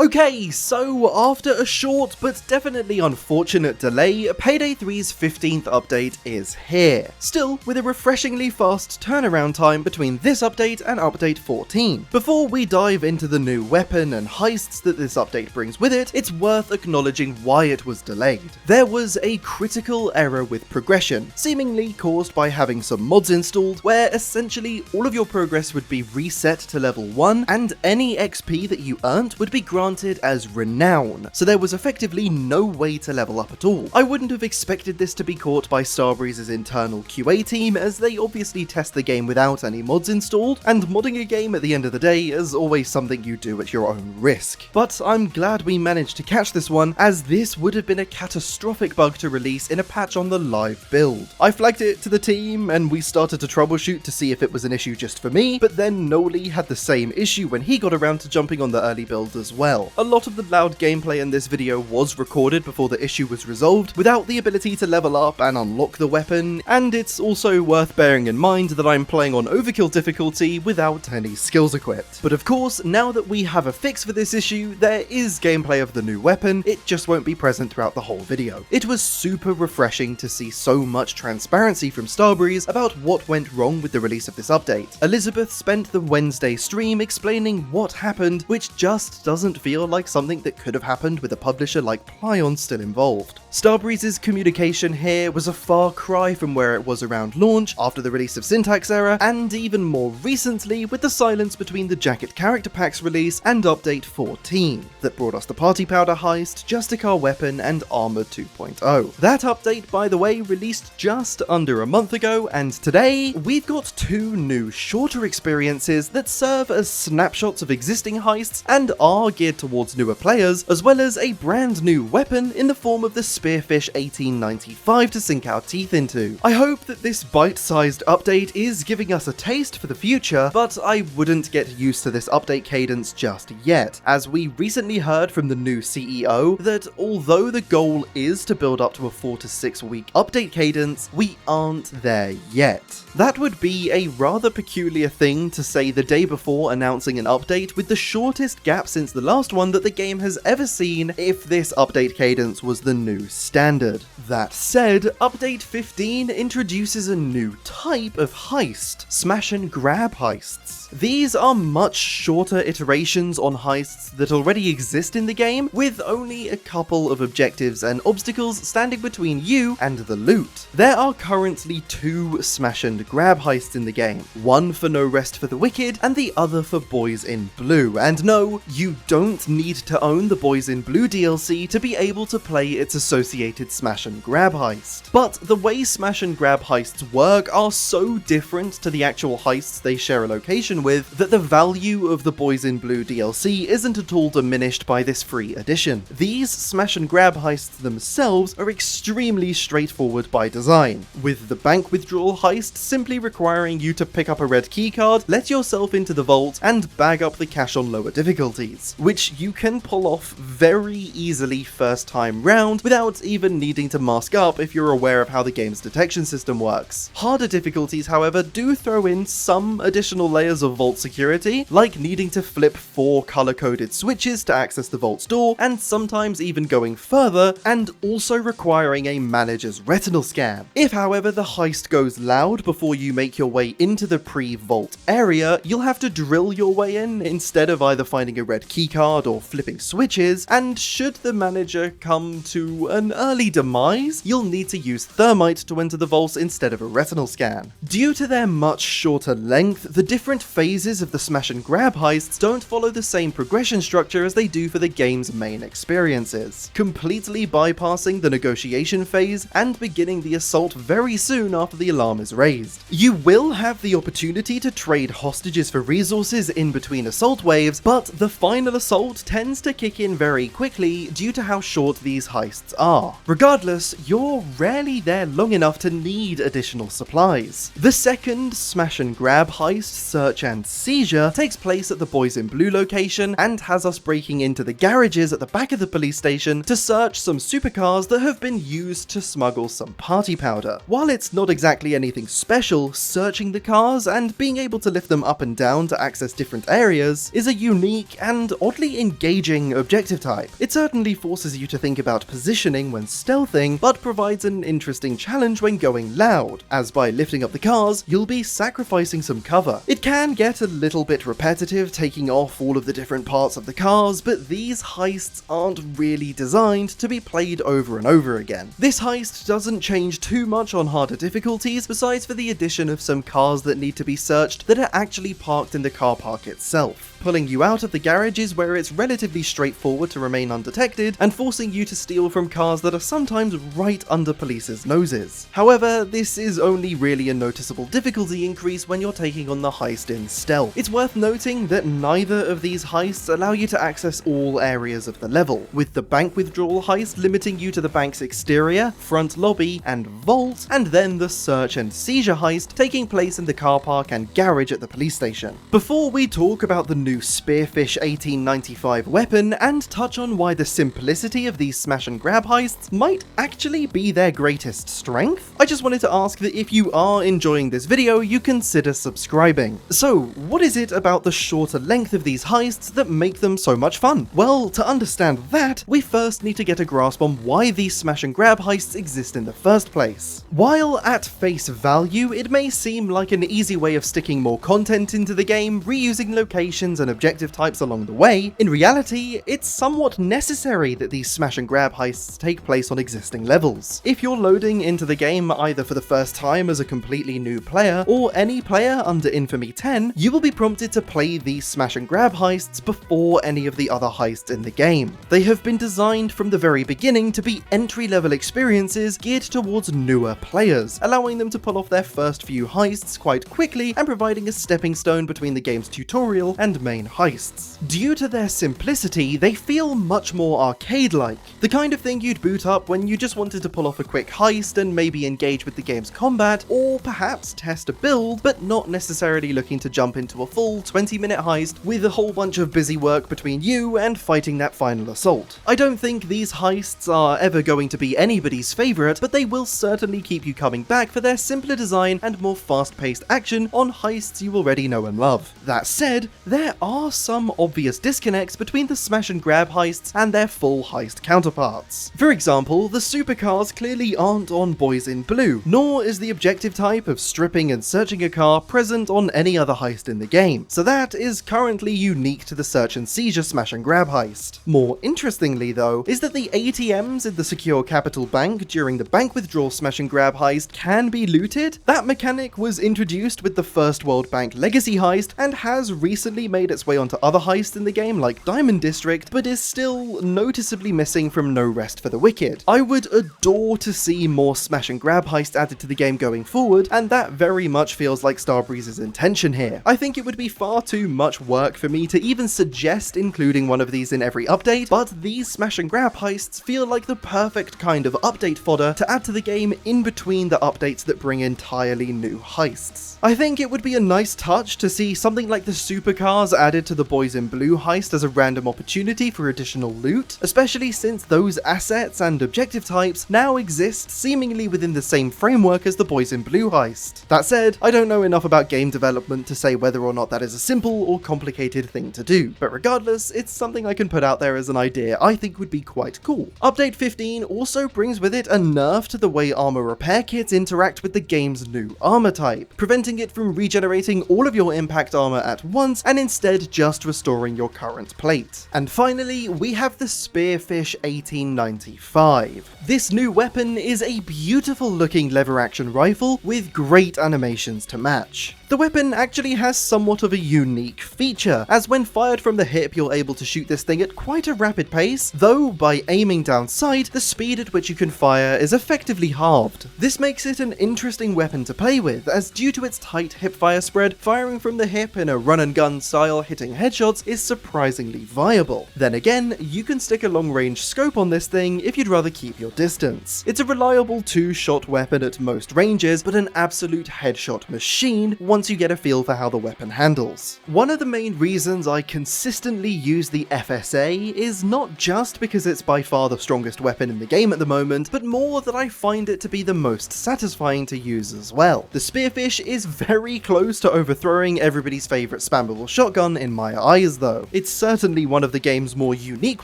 Okay, so after a short but definitely unfortunate delay, Payday 3's 15th update is here. Still, with a refreshingly fast turnaround time between this update and update 14. Before we dive into the new weapon and heists that this update brings with it, it's worth acknowledging why it was delayed. There was a critical error with progression, seemingly caused by having some mods installed where essentially all of your progress would be reset to level 1 and any XP that you earned would be granted as renown, so there was effectively no way to level up at all. I wouldn't have expected this to be caught by Starbreeze's internal QA team, as they obviously test the game without any mods installed, and modding a game at the end of the day is always something you do at your own risk. But I'm glad we managed to catch this one, as this would have been a catastrophic bug to release in a patch on the live build. I flagged it to the team, and we started to troubleshoot to see if it was an issue just for me, but then Noli had the same issue when he got around to jumping on the early build as well. A lot of the loud gameplay in this video was recorded before the issue was resolved, without the ability to level up and unlock the weapon, and it's also worth bearing in mind that I'm playing on overkill difficulty without any skills equipped. But of course, now that we have a fix for this issue, there is gameplay of the new weapon, it just won't be present throughout the whole video. It was super refreshing to see so much transparency from Starbreeze about what went wrong with the release of this update. Elizabeth spent the Wednesday stream explaining what happened, which just doesn't feel like something that could have happened with a publisher like Plyon still involved. Starbreeze's communication here was a far cry from where it was around launch, after the release of Syntax Error, and even more recently with the silence between the Jacket Character Packs release and update 14, that brought us the Party Powder Heist, Justicar Weapon, and Armour 2.0. That update, by the way, released just under a month ago, and today we've got two new shorter experiences that serve as snapshots of existing heists and are geared towards newer players, as well as a brand new weapon in the form of the Spearfish 1895 to sink our teeth into. I hope that this bite-sized update is giving us a taste for the future, but I wouldn't get used to this update cadence just yet, as we recently heard from the new CEO that although the goal is to build up to a 4 to 6 week update cadence, we aren't there yet. That would be a rather peculiar thing to say the day before announcing an update with the shortest gap since the last one that the game has ever seen if this update cadence was the new standard. That said, update 15 introduces a new type of heist, smash and grab heists. These are much shorter iterations on heists that already exist in the game, with only a couple of objectives and obstacles standing between you and the loot. There are currently two smash and grab heists in the game, one for No Rest for the Wicked and the other for Boys in Blue, and no, you don't need to own the Boys in Blue DLC to be able to play its associated smash and grab heist. But the way smash and grab heists work are so different to the actual heists they share a location with that the value of the Boys in Blue DLC isn't at all diminished by this free addition. These smash and grab heists themselves are extremely straightforward by design, with the bank withdrawal heist simply requiring you to pick up a red keycard, let yourself into the vault, and bag up the cash on lower difficulties, which you can pull off very easily first time round without even needing to mask up if you're aware of how the game's detection system works. Harder difficulties, however, do throw in some additional layers of vault security, like needing to flip 4 color-coded switches to access the vault's door, and sometimes even going further, and also requiring a manager's retinal scan. If, however, the heist goes loud before you make your way into the pre-vault area, you'll have to drill your way in instead of either finding a red keycard or flipping switches, and should the manager come to an early demise, you'll need to use thermite to enter the vaults instead of a retinal scan. Due to their much shorter length, the different phases of the smash and grab heists don't follow the same progression structure as they do for the game's main experiences, completely bypassing the negotiation phase and beginning the assault very soon after the alarm is raised. You will have the opportunity to trade hostages for resources in between assault waves, but the final assault tends to kick in very quickly due to how short these heists are. Regardless, you're rarely there long enough to need additional supplies. The second smash and grab heist, Search and Seizure, takes place at the Boys in Blue location and has us breaking into the garages at the back of the police station to search some supercars that have been used to smuggle some party powder. While it's not exactly anything special, searching the cars and being able to lift them up and down to access different areas is a unique and oddly very engaging objective type. It certainly forces you to think about positioning when stealthing, but provides an interesting challenge when going loud, as by lifting up the cars, you'll be sacrificing some cover. It can get a little bit repetitive taking off all of the different parts of the cars, but these heists aren't really designed to be played over and over again. This heist doesn't change too much on harder difficulties, besides for the addition of some cars that need to be searched that are actually parked in the car park itself. Pulling you out of the garages where it's relatively straightforward to remain undetected, and forcing you to steal from cars that are sometimes right under police's noses. However, this is only really a noticeable difficulty increase when you're taking on the heist in stealth. It's worth noting that neither of these heists allow you to access all areas of the level, with the bank withdrawal heist limiting you to the bank's exterior, front lobby, and vault, and then the search and seizure heist taking place in the car park and garage at the police station. Before we talk about the new Spearfish 1895 weapon and touch on why the simplicity of these smash and grab heists might actually be their greatest strength, I just wanted to ask that if you are enjoying this video, you consider subscribing. So, what is it about the shorter length of these heists that make them so much fun? Well, to understand that, we first need to get a grasp on why these smash and grab heists exist in the first place. While at face value, it may seem like an easy way of sticking more content into the game, reusing locations and objective types along the way, in reality, it's somewhat necessary that these smash and grab heists take place on existing levels. If you're loading into the game either for the first time as a completely new player, or any player under Infamy 10, you will be prompted to play these smash and grab heists before any of the other heists in the game. They have been designed from the very beginning to be entry-level experiences geared towards newer players, allowing them to pull off their first few heists quite quickly and providing a stepping stone between the game's tutorial and main heists. Due to their simplicity, they feel much more arcade-like, the kind of thing you'd boot up when you just wanted to pull off a quick heist and maybe engage with the game's combat, or perhaps test a build, but not necessarily looking to jump into a full 20-minute heist with a whole bunch of busy work between you and fighting that final assault. I don't think these heists are ever going to be anybody's favourite, but they will certainly keep you coming back for their simpler design and more fast-paced action on heists you already know and love. That said, there are some obvious disconnects between the smash and grab heists and their full heist counterparts. For example, the supercars clearly aren't on Boys in Blue, nor is the objective type of stripping and searching a car present on any other heist in the game, so that is currently unique to the search and seizure smash and grab heist. More interestingly though, is that the ATMs in the Secure Capital Bank during the bank withdrawal smash and grab heist can be looted. That mechanic was introduced with the First World Bank Legacy heist and has recently made its way onto other heists in the game like Diamond District, but is still noticeably missing from No Rest for the Wicked. I would adore to see more smash and grab heists added to the game going forward, and that very much feels like Starbreeze's intention here. I think it would be far too much work for me to even suggest including one of these in every update, but these smash and grab heists feel like the perfect kind of update fodder to add to the game in between the updates that bring entirely new heists. I think it would be a nice touch to see something like the supercars added to the Boys in Blue heist as a random opportunity for additional loot, especially since those assets and objective types now exist seemingly within the same framework as the Boys in Blue heist. That said, I don't know enough about game development to say whether or not that is a simple or complicated thing to do, but regardless, it's something I can put out there as an idea I think would be quite cool. Update 15 also brings with it a nerf to the way Armour Repair kits interact with the game's new armor type, preventing it from regenerating all of your impact armor at once and instead just restoring your current plate. And finally, we have the Spearfish 1895. This new weapon is a beautiful looking lever action rifle with great animations to match. The weapon actually has somewhat of a unique feature, as when fired from the hip you're able to shoot this thing at quite a rapid pace, though by aiming down sight, the speed at which you can fire is effectively halved. This makes it an interesting weapon to play with, as due to its tight hip-fire spread, firing from the hip in a run-and-gun style hitting headshots is surprisingly viable. Then again, you can stick a long-range scope on this thing if you'd rather keep your distance. It's a reliable two-shot weapon at most ranges, but an absolute headshot machine once once you get a feel for how the weapon handles. One of the main reasons I consistently use the FSA is not just because it's by far the strongest weapon in the game at the moment, but more that I find it to be the most satisfying to use as well. The Spearfish is very close to overthrowing everybody's favourite spammable shotgun in my eyes though. It's certainly one of the game's more unique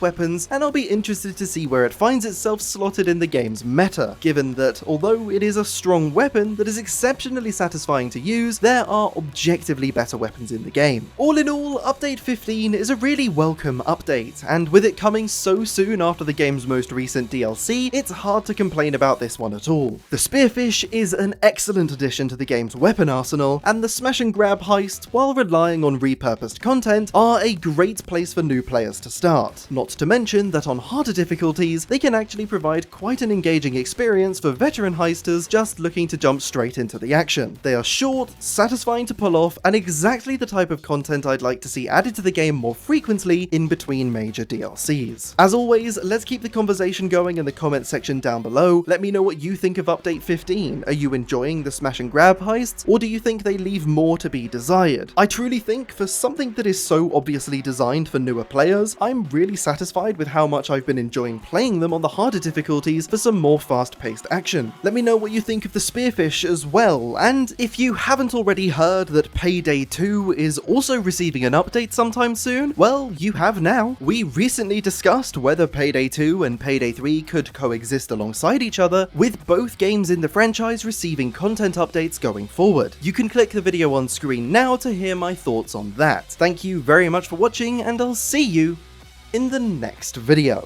weapons, and I'll be interested to see where it finds itself slotted in the game's meta, given that although it is a strong weapon that is exceptionally satisfying to use, there are objectively better weapons in the game. All in all, Update 15 is a really welcome update, and with it coming so soon after the game's most recent DLC, it's hard to complain about this one at all. The Spearfish is an excellent addition to the game's weapon arsenal, and the smash and grab heists, while relying on repurposed content, are a great place for new players to start. Not to mention that on harder difficulties, they can actually provide quite an engaging experience for veteran heisters just looking to jump straight into the action. They are short, satisfying to pull off, and exactly the type of content I'd like to see added to the game more frequently in between major DLCs. As always, let's keep the conversation going in the comment section down below. Let me know what you think of Update 15. Are you enjoying the smash and grab heists, or do you think they leave more to be desired? I truly think for something that is so obviously designed for newer players, I'm really satisfied with how much I've been enjoying playing them on the harder difficulties for some more fast-paced action. Let me know what you think of the Spearfish as well, and if you haven't already heard that Payday 2 is also receiving an update sometime soon, well, you have now. We recently discussed whether Payday 2 and Payday 3 could coexist alongside each other, with both games in the franchise receiving content updates going forward. You can click the video on screen now to hear my thoughts on that. Thank you very much for watching, and I'll see you in the next video.